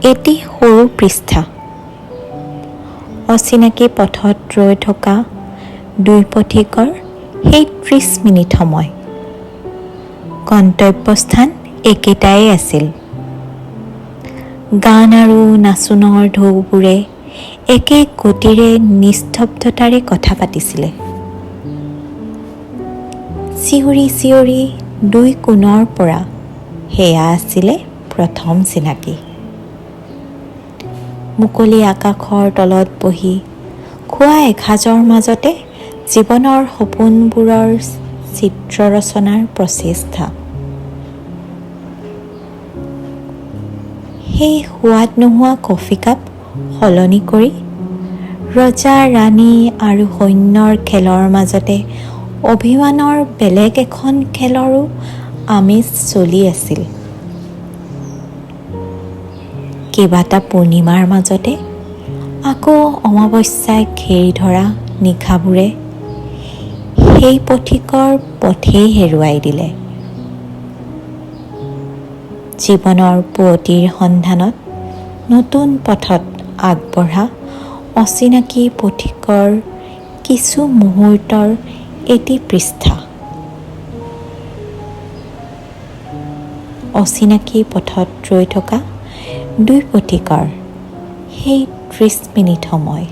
এটি সৰু পৃষ্ঠা। অচিনাকি পথত ৰৈ থকা দুই পথিকৰ সেই 30 মিনিট সময়। গন্তব্যস্থান একেটাই আছিল। গান আৰু নাচোনৰ ঢৌবোৰে একে গতিৰে নিস্তব্ধতাৰে কথা পাতিছিলে। চিঞৰি চিঞৰি দুই কোণৰ পৰা সেয়া আছিলে প্ৰথম চিনাকি। মুকলি আকাশৰ তলত বহি খোৱা এসাঁজৰ মাজতে জীৱনৰ সপোনবোৰৰ চিত্ৰ ৰচনাৰ প্ৰচেষ্টা। সেই সোৱাদ নোহোৱা কফি কাপ সলনি কৰি ৰজা ৰাণী আৰু সৈন্যৰ খেলৰ মাজতে অভিমানৰ বেলেগ এখন খেলৰো আমেজ চলি আছিল। কেইবাটা পূৰ্ণিমাৰ মাজতে আকৌ অমাৱস্যাই ঘেৰি ধৰা নিশাবোৰে সেই পথিকৰ পথেই হেৰুৱাই দিলে। জীৱনৰ পুৱতিৰ সন্ধানত নতুন পথত আগবঢ়া অচিনাকি পথিকৰ কিছু মুহূৰ্তৰ এটি পৃষ্ঠা। অচিনাকি পথত ৰৈ থকা দুই পথিকৰ সেই 30 মিনিট সময়।